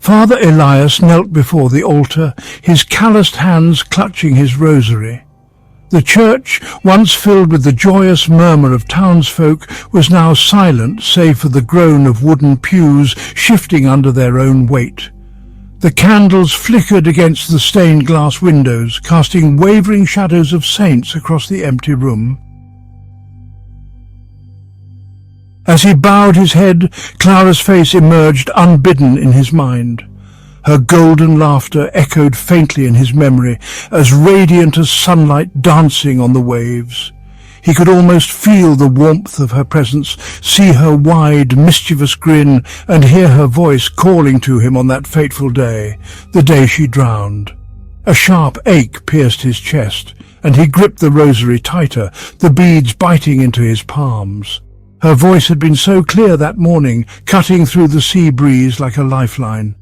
Father Elias knelt before the altar, his calloused hands clutching his rosary. The church, once filled with the joyous murmur of townsfolk, was now silent save for the groan of wooden pews shifting under their own weight. The candles flickered against the stained glass windows, casting wavering shadows of saints across the empty room. As he bowed his head, Clara's face emerged unbidden in his mind. Her golden laughter echoed faintly in his memory, as radiant as sunlight dancing on the waves. He could almost feel the warmth of her presence, see her wide, mischievous grin, and hear her voice calling to him on that fateful day, the day she drowned. A sharp ache pierced his chest, and he gripped the rosary tighter, the beads biting into his palms. Her voice had been so clear that morning, cutting through the sea breeze like a lifeline.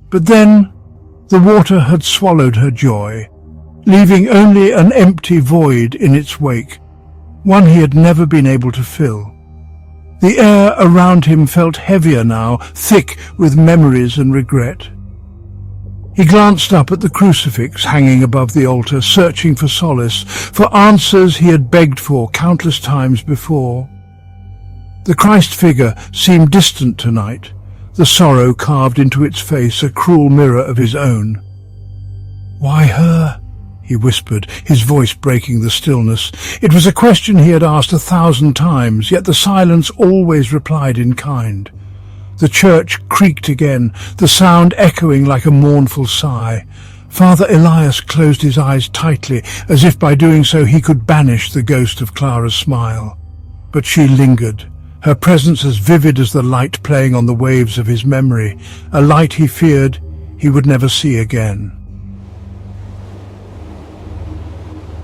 But then the water had swallowed her joy, leaving only an empty void in its wake, one he had never been able to fill. The air around him felt heavier now, thick with memories and regret. He glanced up at the crucifix hanging above the altar, searching for solace, for answers he had begged for countless times before. The Christ figure seemed distant tonight, the sorrow carved into its face a cruel mirror of his own. "Why her?" he whispered, his voice breaking the stillness. It was a question he had asked 1,000 times, yet the silence always replied in kind. The church creaked again, the sound echoing like a mournful sigh. Father Elias closed his eyes tightly, as if by doing so he could banish the ghost of Clara's smile. But she lingered, her presence as vivid as the light playing on the waves of his memory, a light he feared he would never see again.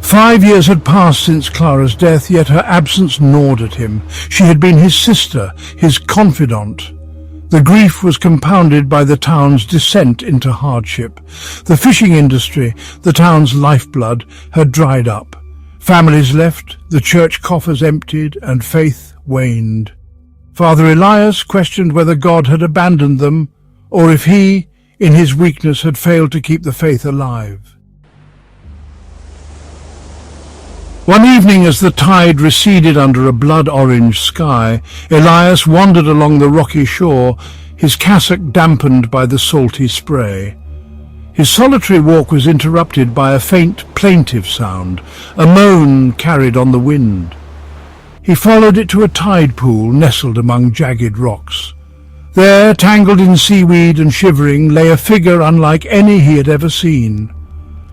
5 years had passed since Clara's death, yet her absence gnawed at him. She had been his sister, his confidant. The grief was compounded by the town's descent into hardship. The fishing industry, the town's lifeblood, had dried up. Families left, the church coffers emptied, and faith waned. Father Elias questioned whether God had abandoned them, or if he, in his weakness, had failed to keep the faith alive. One evening, as the tide receded under a blood-orange sky, Elias wandered along the rocky shore, his cassock dampened by the salty spray. His solitary walk was interrupted by a faint, plaintive sound, a moan carried on the wind. He followed it to a tide pool nestled among jagged rocks. There, tangled in seaweed and shivering, lay a figure unlike any he had ever seen.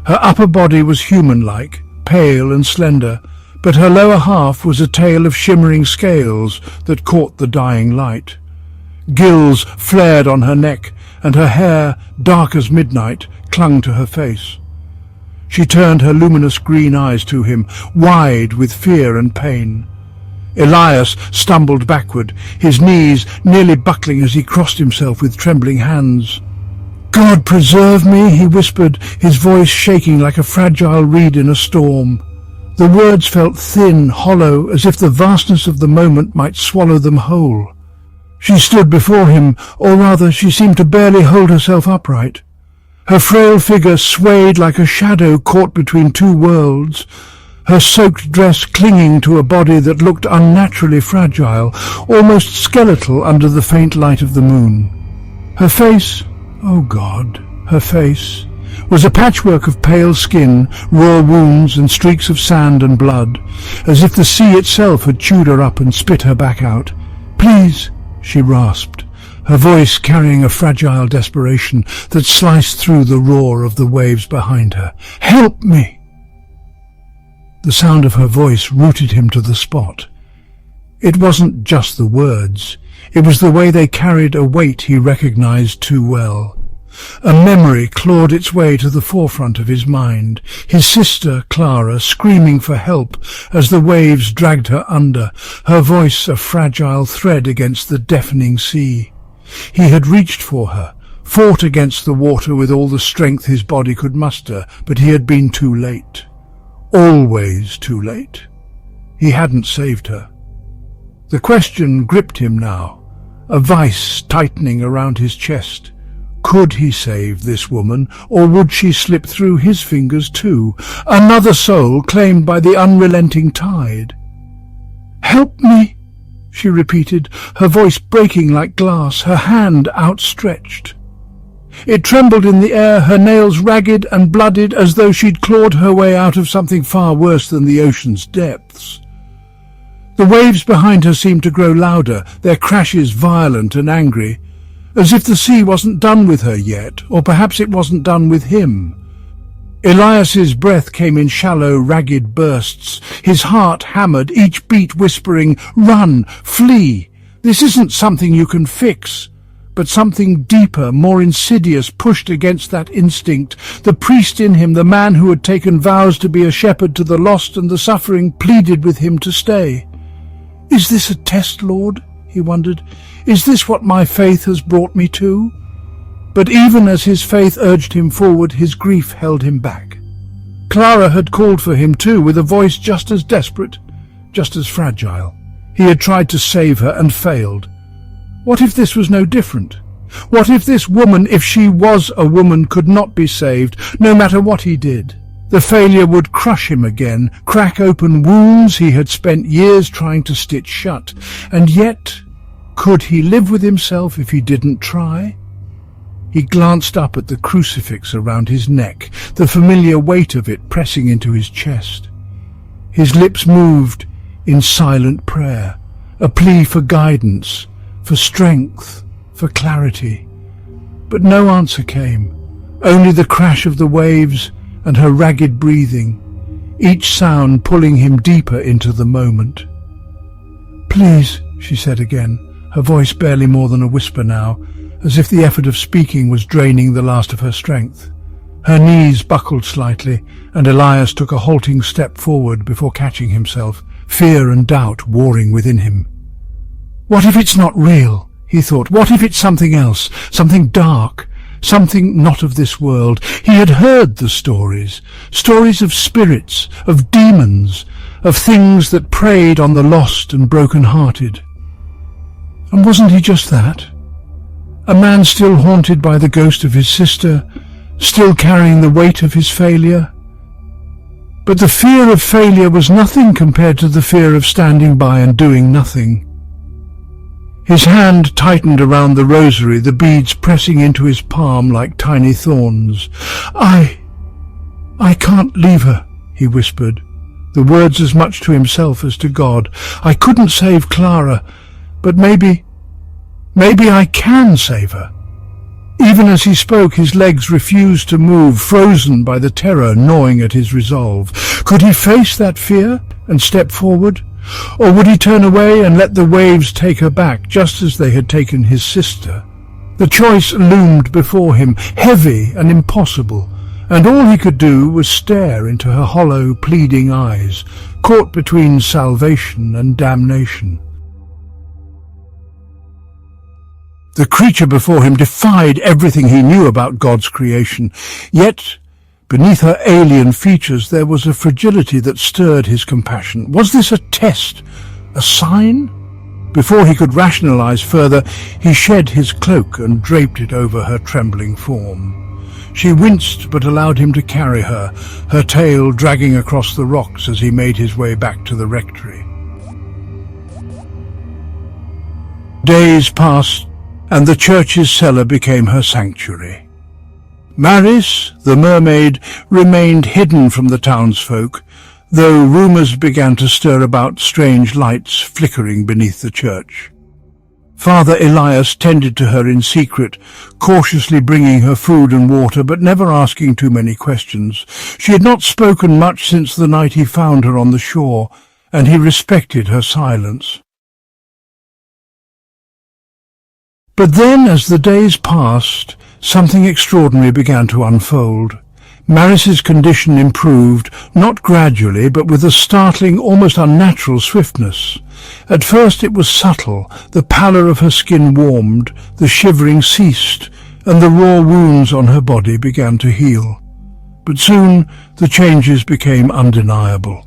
Her upper body was human-like, pale and slender, but her lower half was a tail of shimmering scales that caught the dying light. Gills flared on her neck, and her hair, dark as midnight, clung to her face. She turned her luminous green eyes to him, wide with fear and pain. Elias stumbled backward, his knees nearly buckling as he crossed himself with trembling hands. "God preserve me," he whispered, his voice shaking like a fragile reed in a storm. The words felt thin, hollow, as if the vastness of the moment might swallow them whole. She stood before him, or rather she seemed to barely hold herself upright. Her frail figure swayed like a shadow caught between two worlds, her soaked dress clinging to a body that looked unnaturally fragile, almost skeletal under the faint light of the moon. Her face, oh God, her face, was a patchwork of pale skin, raw wounds and streaks of sand and blood, as if the sea itself had chewed her up and spit her back out. "Please," she rasped, her voice carrying a fragile desperation that sliced through the roar of the waves behind her. "Help me!" The sound of her voice rooted him to the spot. It wasn't just the words. It was the way they carried a weight he recognized too well. A memory clawed its way to the forefront of his mind, his sister Clara screaming for help as the waves dragged her under, her voice a fragile thread against the deafening sea. He had reached for her, fought against the water with all the strength his body could muster, but he had been too late. Always too late. He hadn't saved her. The question gripped him now, a vice tightening around his chest. Could he save this woman, or would she slip through his fingers too, another soul claimed by the unrelenting tide? "Help me," she repeated, her voice breaking like glass, her hand outstretched. It trembled in the air, her nails ragged and blooded, as though she'd clawed her way out of something far worse than the ocean's depths. The waves behind her seemed to grow louder, their crashes violent and angry, as if the sea wasn't done with her yet, or perhaps it wasn't done with him. Elias's breath came in shallow, ragged bursts, his heart hammered, each beat whispering, "Run, flee! This isn't something you can fix." But something deeper, more insidious, pushed against that instinct. The priest in him, the man who had taken vows to be a shepherd to the lost and the suffering, pleaded with him to stay. "Is this a test, Lord?" he wondered. "Is this what my faith has brought me to?" But even as his faith urged him forward, his grief held him back. Clara had called for him too, with a voice just as desperate, just as fragile. He had tried to save her and failed. What if this was no different? What if this woman, if she was a woman, could not be saved, no matter what he did? The failure would crush him again, crack open wounds he had spent years trying to stitch shut. And yet, could he live with himself if he didn't try? He glanced up at the crucifix around his neck, the familiar weight of it pressing into his chest. His lips moved in silent prayer, a plea for guidance, for strength, for clarity. But no answer came, only the crash of the waves and her ragged breathing, each sound pulling him deeper into the moment. "Please," she said again, her voice barely more than a whisper now, as if the effort of speaking was draining the last of her strength. Her knees buckled slightly, and Elias took a halting step forward before catching himself, fear and doubt warring within him. What if it's not real, he thought. What if it's something else, something dark, something not of this world? He had heard the stories of spirits, of demons, of things that preyed on the lost and broken-hearted. And wasn't he just that? A man still haunted by the ghost of his sister, still carrying the weight of his failure? But the fear of failure was nothing compared to the fear of standing by and doing nothing. His hand tightened around the rosary, the beads pressing into his palm like tiny thorns. I can't leave her," he whispered, the words as much to himself as to God. "I couldn't save Clara, but maybe I can save her." Even as he spoke, his legs refused to move, frozen by the terror gnawing at his resolve. Could he face that fear and step forward? Or would he turn away and let the waves take her back, just as they had taken his sister? The choice loomed before him, heavy and impossible, and all he could do was stare into her hollow, pleading eyes, caught between salvation and damnation. The creature before him defied everything he knew about God's creation, yet beneath her alien features there was a fragility that stirred his compassion. Was this a test, a sign? Before he could rationalize further, he shed his cloak and draped it over her trembling form. She winced but allowed him to carry her, her tail dragging across the rocks as he made his way back to the rectory. Days passed, and the church's cellar became her sanctuary. Maris, the mermaid, remained hidden from the townsfolk, though rumours began to stir about strange lights flickering beneath the church. Father Elias tended to her in secret, cautiously bringing her food and water, but never asking too many questions. She had not spoken much since the night he found her on the shore, and he respected her silence. But then, as the days passed, something extraordinary began to unfold. Maris's condition improved, not gradually, but with a startling, almost unnatural swiftness. At first it was subtle. The pallor of her skin warmed, the shivering ceased, and the raw wounds on her body began to heal. But soon the changes became undeniable.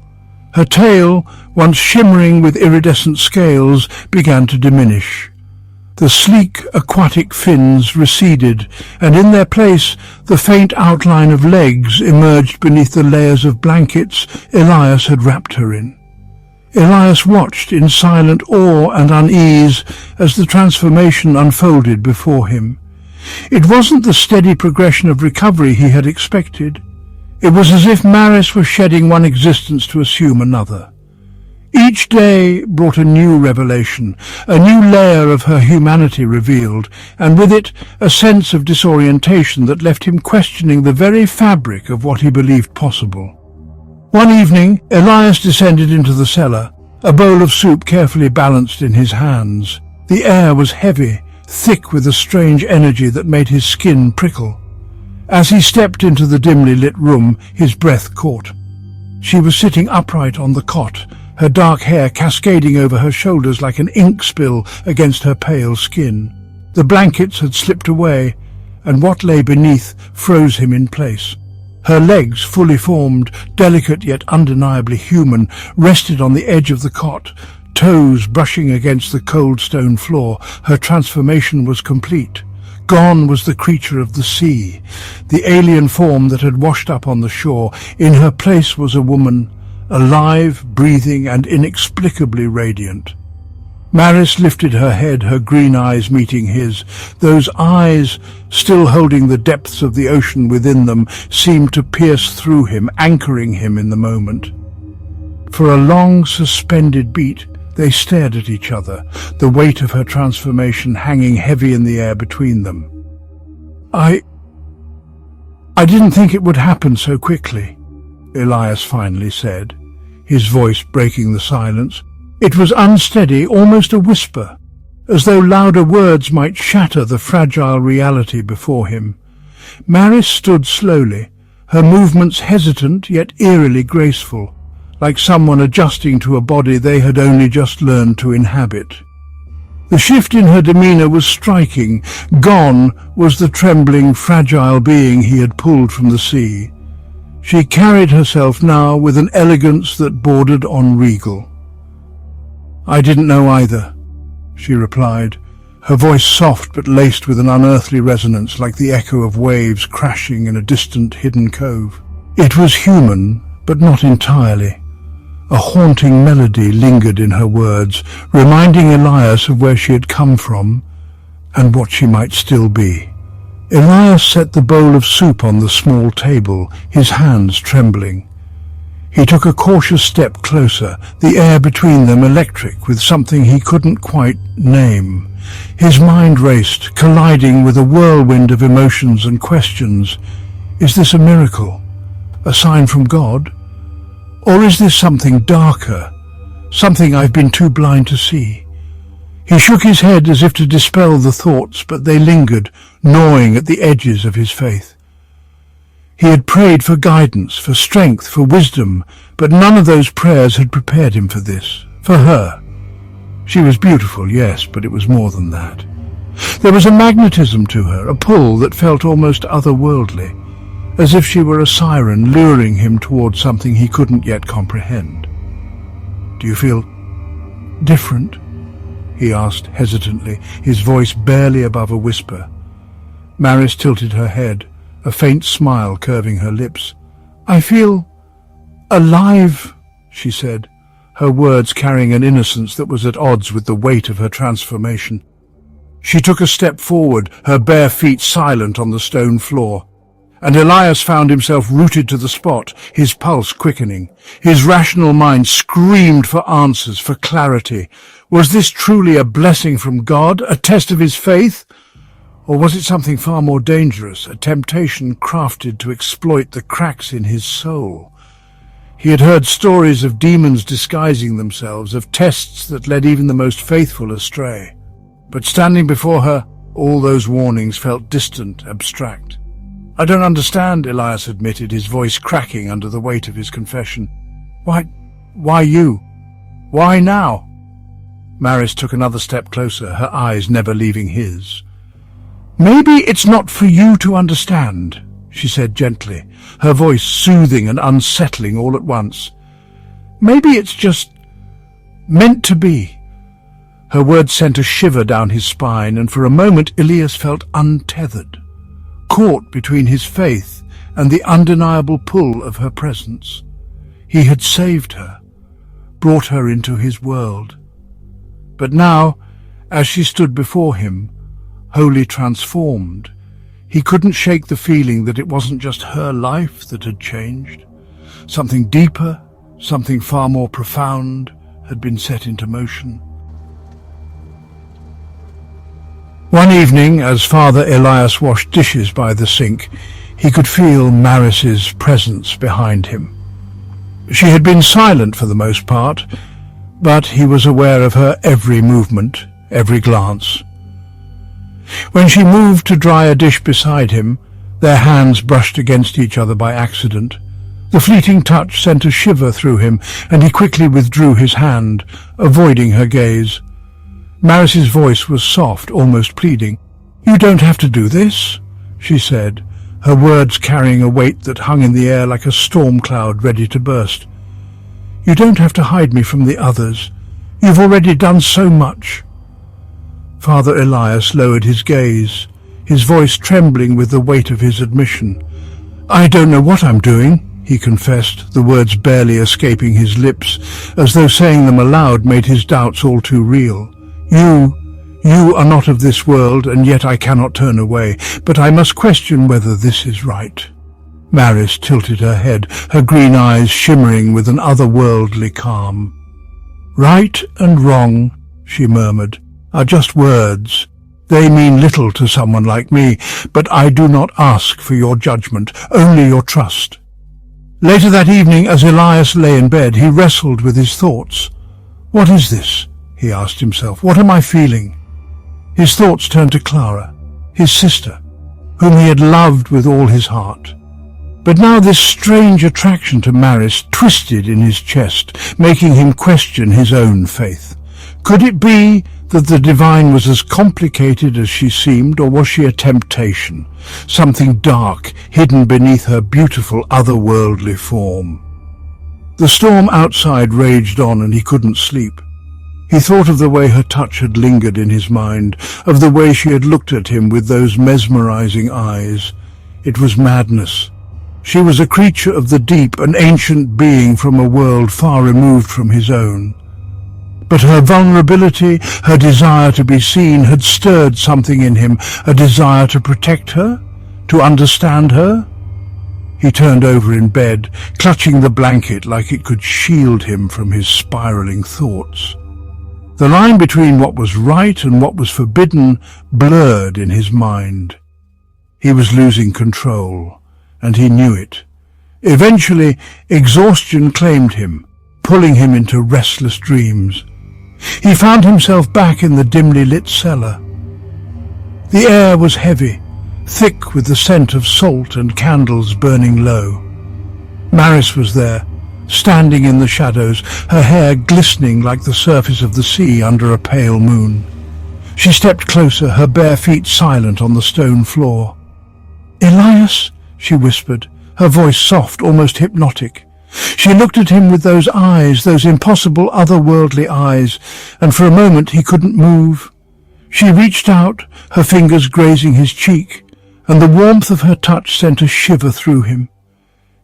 Her tail, once shimmering with iridescent scales, began to diminish. The sleek aquatic fins receded, and in their place the faint outline of legs emerged beneath the layers of blankets Elias had wrapped her in. Elias watched in silent awe and unease as the transformation unfolded before him. It wasn't the steady progression of recovery he had expected. It was as if Maris were shedding one existence to assume another. Each day brought a new revelation, a new layer of her humanity revealed, and with it a sense of disorientation that left him questioning the very fabric of what he believed possible. One evening, Elias descended into the cellar, a bowl of soup carefully balanced in his hands. The air was heavy, thick with a strange energy that made his skin prickle. As he stepped into the dimly lit room, his breath caught. She was sitting upright on the cot, her dark hair cascading over her shoulders like an ink spill against her pale skin. The blankets had slipped away, and what lay beneath froze him in place. Her legs, fully formed, delicate yet undeniably human, rested on the edge of the cot, toes brushing against the cold stone floor. Her transformation was complete. Gone was the creature of the sea, the alien form that had washed up on the shore. In her place was a woman, alive, breathing, and inexplicably radiant. Maris lifted her head, her green eyes meeting his. Those eyes, still holding the depths of the ocean within them, seemed to pierce through him, anchoring him in the moment. For a long, suspended beat, they stared at each other, the weight of her transformation hanging heavy in the air between them. I didn't think it would happen so quickly, Elias finally said, his voice breaking the silence. It was unsteady, almost a whisper, as though louder words might shatter the fragile reality before him. Maris stood slowly, her movements hesitant yet eerily graceful, like someone adjusting to a body they had only just learned to inhabit. The shift in her demeanour was striking. Gone was the trembling, fragile being he had pulled from the sea. She carried herself now with an elegance that bordered on regal. "I didn't know either," she replied, her voice soft but laced with an unearthly resonance like the echo of waves crashing in a distant hidden cove. It was human, but not entirely. A haunting melody lingered in her words, reminding Elias of where she had come from and what she might still be. Elias set the bowl of soup on the small table, his hands trembling. He took a cautious step closer, the air between them electric with something he couldn't quite name. His mind raced, colliding with a whirlwind of emotions and questions. Is this a miracle? A sign from God? Or is this something darker? Something I've been too blind to see? He shook his head as if to dispel the thoughts, but they lingered, gnawing at the edges of his faith. He had prayed for guidance, for strength, for wisdom, but none of those prayers had prepared him for this, for her. She was beautiful, yes, but it was more than that. There was a magnetism to her, a pull that felt almost otherworldly, as if she were a siren luring him towards something he couldn't yet comprehend. "Do you feel different?" he asked hesitantly, his voice barely above a whisper. Maris tilted her head, a faint smile curving her lips. "I feel alive," she said, her words carrying an innocence that was at odds with the weight of her transformation. She took a step forward, her bare feet silent on the stone floor, and Elias found himself rooted to the spot, his pulse quickening. His rational mind screamed for answers, for clarity. Was this truly a blessing from God, a test of his faith? Or was it something far more dangerous, a temptation crafted to exploit the cracks in his soul? He had heard stories of demons disguising themselves, of tests that led even the most faithful astray. But standing before her, all those warnings felt distant, abstract. "I don't understand," Elias admitted, his voice cracking under the weight of his confession. Why you? Why now?" Maris took another step closer, her eyes never leaving his. "Maybe it's not for you to understand," she said gently, her voice soothing and unsettling all at once. "Maybe it's just meant to be. Her words sent a shiver down his spine, and for a moment Elias felt untethered, caught between his faith and the undeniable pull of her presence. He had saved her, brought her into his world. But now, as she stood before him, wholly transformed, he couldn't shake the feeling that it wasn't just her life that had changed. Something deeper, something far more profound had been set into motion. One evening, as Father Elias washed dishes by the sink, he could feel Maris's presence behind him. She had been silent for the most part, but he was aware of her every movement, every glance. When she moved to dry a dish beside him, their hands brushed against each other by accident. The fleeting touch sent a shiver through him, and he quickly withdrew his hand, avoiding her gaze. Maris's voice was soft, almost pleading. "You don't have to do this," she said, her words carrying a weight that hung in the air like a storm cloud ready to burst. "You don't have to hide me from the others. You've already done so much." Father Elias lowered his gaze, his voice trembling with the weight of his admission. "I don't know what I'm doing," he confessed, the words barely escaping his lips, as though saying them aloud made his doubts all too real. You are not of this world, and yet I cannot turn away, but I must question whether this is right." Maris tilted her head, her green eyes shimmering with an otherworldly calm. "Right and wrong," she murmured, "are just words. They mean little to someone like me, but I do not ask for your judgment, only your trust." Later that evening, as Elias lay in bed, he wrestled with his thoughts. "What is this?" he asked himself. "What am I feeling?" His thoughts turned to Clara, his sister, whom he had loved with all his heart. But now this strange attraction to Maris twisted in his chest, making him question his own faith. Could it be that the divine was as complicated as she seemed, or was she a temptation, something dark hidden beneath her beautiful otherworldly form? The storm outside raged on, and he couldn't sleep. He thought of the way her touch had lingered in his mind, of the way she had looked at him with those mesmerizing eyes. It was madness. She was a creature of the deep, an ancient being from a world far removed from his own. But her vulnerability, her desire to be seen, had stirred something in him, a desire to protect her, to understand her. He turned over in bed, clutching the blanket like it could shield him from his spiraling thoughts. The line between what was right and what was forbidden blurred in his mind. He was losing control, and he knew it. Eventually, exhaustion claimed him, pulling him into restless dreams. He found himself back in the dimly lit cellar. The air was heavy, thick with the scent of salt and candles burning low. Maris was there, standing in the shadows, her hair glistening like the surface of the sea under a pale moon. She stepped closer, her bare feet silent on the stone floor. "Elias," she whispered, her voice soft, almost hypnotic. She looked at him with those eyes, those impossible otherworldly eyes, and for a moment he couldn't move. She reached out, her fingers grazing his cheek, and the warmth of her touch sent a shiver through him.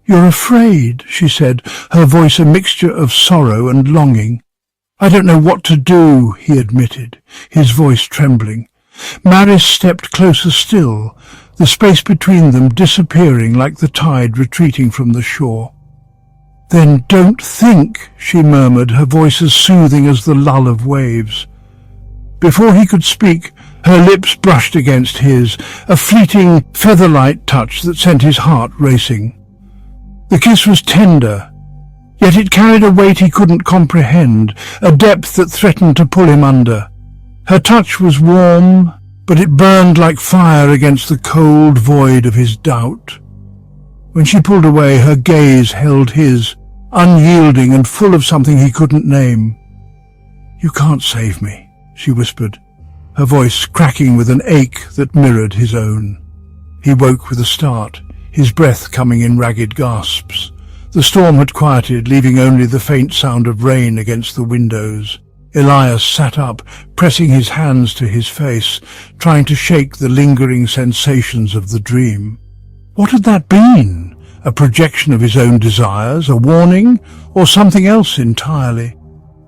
"You're afraid," she said, her voice a mixture of sorrow and longing. "I don't know what to do," he admitted, his voice trembling. Maris stepped closer still, the space between them disappearing like the tide retreating from the shore. "Then don't think," she murmured, her voice as soothing as the lull of waves. Before he could speak, her lips brushed against his, a fleeting, feather-light touch that sent his heart racing. The kiss was tender, yet it carried a weight he couldn't comprehend, a depth that threatened to pull him under. Her touch was warm, but it burned like fire against the cold void of his doubt. When she pulled away, her gaze held his, unyielding and full of something he couldn't name. "You can't save me," she whispered, her voice cracking with an ache that mirrored his own. He woke with a start, his breath coming in ragged gasps. The storm had quieted, leaving only the faint sound of rain against the windows. Elias sat up, pressing his hands to his face, trying to shake the lingering sensations of the dream. What had that been? A projection of his own desires, a warning, or something else entirely?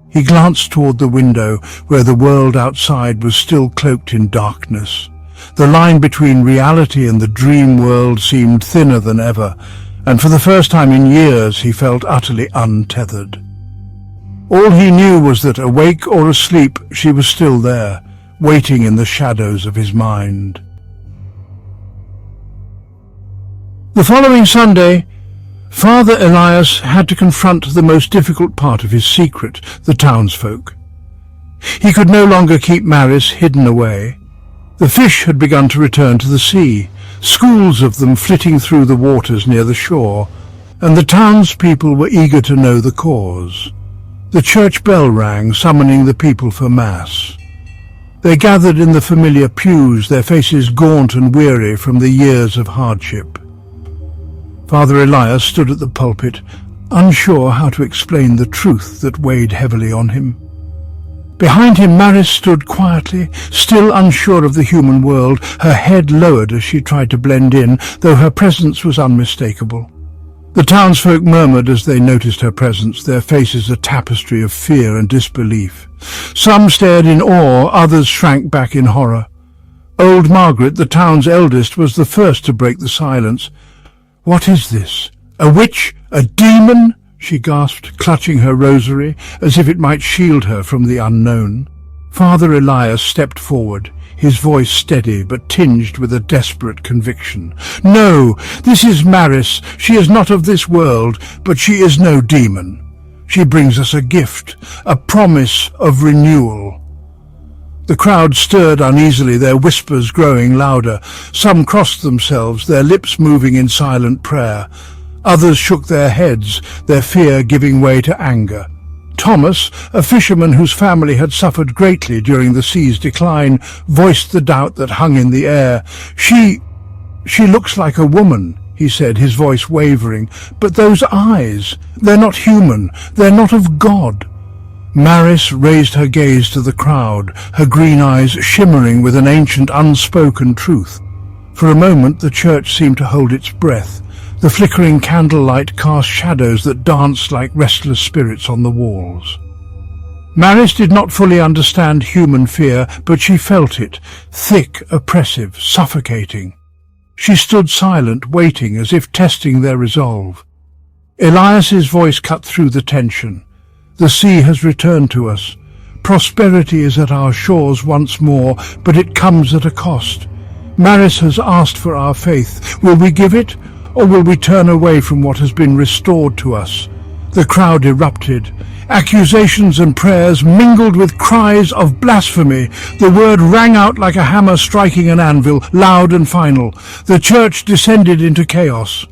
He glanced toward the window, where the world outside was still cloaked in darkness. The line between reality and the dream world seemed thinner than ever, and for the first time in years he felt utterly untethered. All he knew was that, awake or asleep, she was still there, waiting in the shadows of his mind. The following Sunday, Father Elias had to confront the most difficult part of his secret, the townsfolk. He could no longer keep Maris hidden away. The fish had begun to return to the sea, schools of them flitting through the waters near the shore, and the townspeople were eager to know the cause. The church bell rang, summoning the people for Mass. They gathered in the familiar pews, their faces gaunt and weary from the years of hardship. Father Elias stood at the pulpit, unsure how to explain the truth that weighed heavily on him. Behind him Maris stood quietly, still unsure of the human world, her head lowered as she tried to blend in, though her presence was unmistakable. The townsfolk murmured as they noticed her presence, their faces a tapestry of fear and disbelief. Some stared in awe, others shrank back in horror. Old Margaret, the town's eldest, was the first to break the silence. "What is this? A witch? A demon?" she gasped, clutching her rosary, as if it might shield her from the unknown. Father Elias stepped forward, his voice steady but tinged with a desperate conviction. "No, this is Maris. She is not of this world, but she is no demon. She brings us a gift, a promise of renewal." The crowd stirred uneasily, their whispers growing louder. Some crossed themselves, their lips moving in silent prayer. Others shook their heads, their fear giving way to anger. Thomas, a fisherman whose family had suffered greatly during the sea's decline, voiced the doubt that hung in the air. She looks like a woman," he said, his voice wavering. "But those eyes, they're not human, they're not of God." Maris raised her gaze to the crowd, her green eyes shimmering with an ancient unspoken truth. For a moment the church seemed to hold its breath. The flickering candlelight cast shadows that danced like restless spirits on the walls. Maris did not fully understand human fear, but she felt it, thick, oppressive, suffocating. She stood silent, waiting, as if testing their resolve. Elias's voice cut through the tension. "The sea has returned to us. Prosperity is at our shores once more, but it comes at a cost. Maris has asked for our faith. Will we give it, or will we turn away from what has been restored to us?" The crowd erupted. Accusations and prayers mingled with cries of blasphemy. The word rang out like a hammer striking an anvil, loud and final. The church descended into chaos.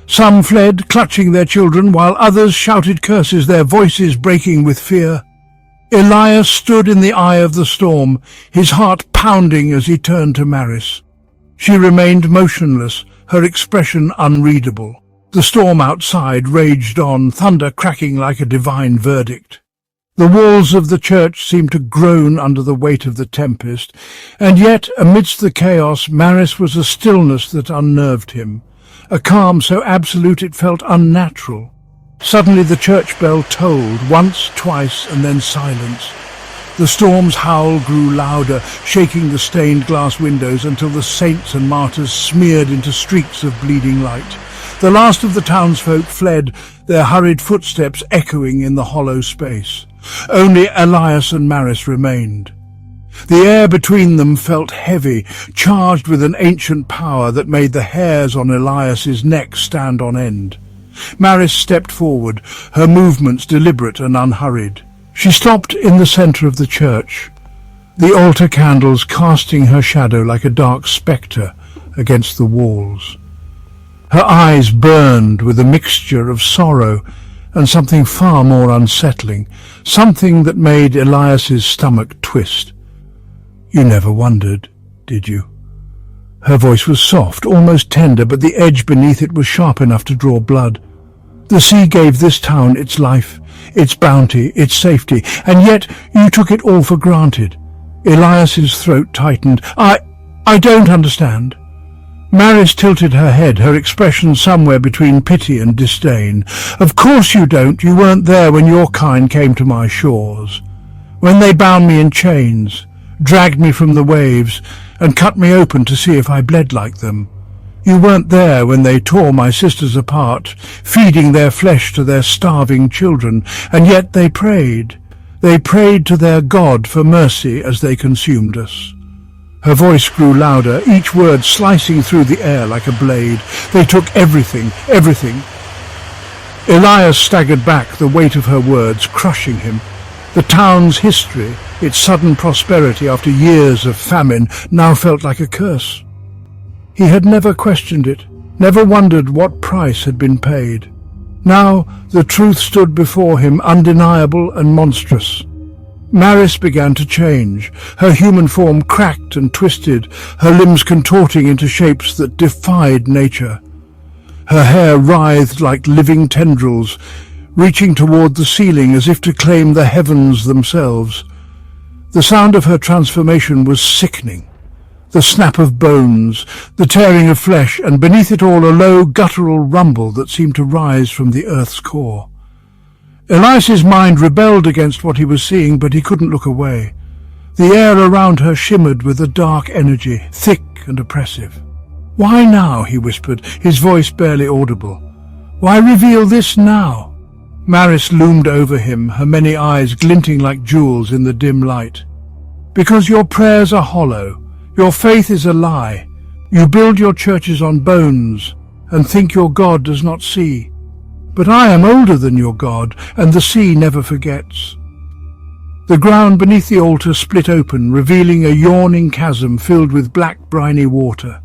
Some fled, clutching their children, while others shouted curses, their voices breaking with fear. Elias stood in the eye of the storm, his heart pounding as he turned to Maris. She remained motionless, her expression unreadable. The storm outside raged on, thunder cracking like a divine verdict. The walls of the church seemed to groan under the weight of the tempest, and yet, amidst the chaos, Maris was a stillness that unnerved him, a calm so absolute it felt unnatural. Suddenly the church bell tolled, once, twice, and then silence. The storm's howl grew louder, shaking the stained glass windows until the saints and martyrs smeared into streaks of bleeding light. The last of the townsfolk fled, their hurried footsteps echoing in the hollow space. Only Elias and Maris remained. The air between them felt heavy, charged with an ancient power that made the hairs on Elias's neck stand on end. Maris stepped forward, her movements deliberate and unhurried. She stopped in the centre of the church, the altar candles casting her shadow like a dark spectre against the walls. Her eyes burned with a mixture of sorrow and something far more unsettling, something that made Elias's stomach twist. "You never wondered, did you?" Her voice was soft, almost tender, but the edge beneath it was sharp enough to draw blood. "The sea gave this town its life. its bounty, its safety, and yet you took it all for granted. Elias's throat tightened. I don't understand. Maris tilted her head, her expression somewhere between pity and disdain. Of course you don't. You weren't there when your kind came to my shores. When they bound me in chains, dragged me from the waves, and cut me open to see if I bled like them. You weren't there when they tore my sisters apart, feeding their flesh to their starving children, and yet they prayed. They prayed to their God for mercy as they consumed us. Her voice grew louder, each word slicing through the air like a blade. They took everything, everything. Elias staggered back, the weight of her words crushing him. The town's history, its sudden prosperity after years of famine, now felt like a curse. He had never questioned it, never wondered what price had been paid. Now the truth stood before him, undeniable and monstrous. Maris began to change. Her human form cracked and twisted, her limbs contorting into shapes that defied nature. Her hair writhed like living tendrils, reaching toward the ceiling as if to claim the heavens themselves. The sound of her transformation was sickening. The snap of bones, the tearing of flesh, and beneath it all a low guttural rumble that seemed to rise from the earth's core. Elias's mind rebelled against what he was seeing, but he couldn't look away. The air around her shimmered with a dark energy, thick and oppressive. "Why now?" he whispered, his voice barely audible. "Why reveal this now?" Maris loomed over him, her many eyes glinting like jewels in the dim light. "Because your prayers are hollow. Your faith is a lie. You build your churches on bones and think your God does not see. But I am older than your God, and the sea never forgets." The ground beneath the altar split open, revealing a yawning chasm filled with black briny water.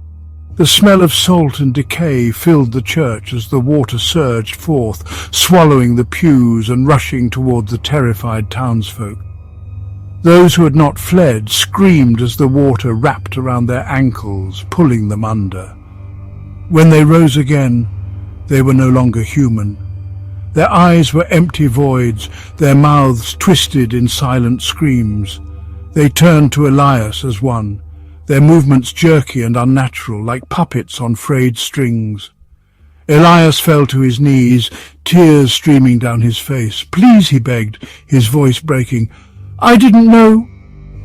The smell of salt and decay filled the church as the water surged forth, swallowing the pews and rushing toward the terrified townsfolk. Those who had not fled screamed as the water wrapped around their ankles, pulling them under. When they rose again, they were no longer human. Their eyes were empty voids, their mouths twisted in silent screams. They turned to Elias as one, their movements jerky and unnatural, like puppets on frayed strings. Elias fell to his knees, tears streaming down his face. "Please," he begged, his voice breaking. "I didn't know.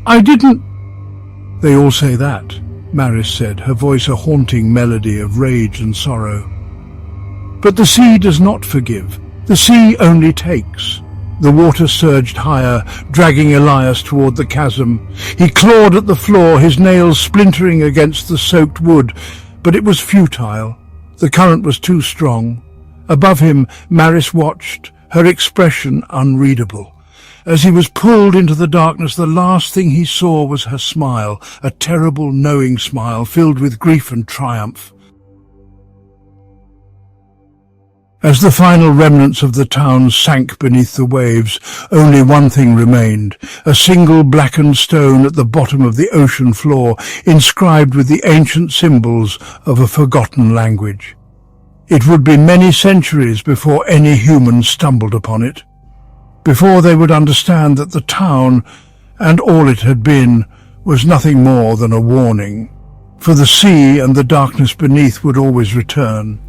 I didn't—" "They all say that," Maris said, her voice a haunting melody of rage and sorrow. "But the sea does not forgive. The sea only takes." The water surged higher, dragging Elias toward the chasm. He clawed at the floor, his nails splintering against the soaked wood, but it was futile. The current was too strong. Above him, Maris watched, her expression unreadable. As he was pulled into the darkness, the last thing he saw was her smile, a terrible, knowing smile filled with grief and triumph. As the final remnants of the town sank beneath the waves, only one thing remained, a single blackened stone at the bottom of the ocean floor, inscribed with the ancient symbols of a forgotten language. It would be many centuries before any human stumbled upon it, before they would understand that the town, and all it had been, was nothing more than a warning. For the sea and the darkness beneath would always return,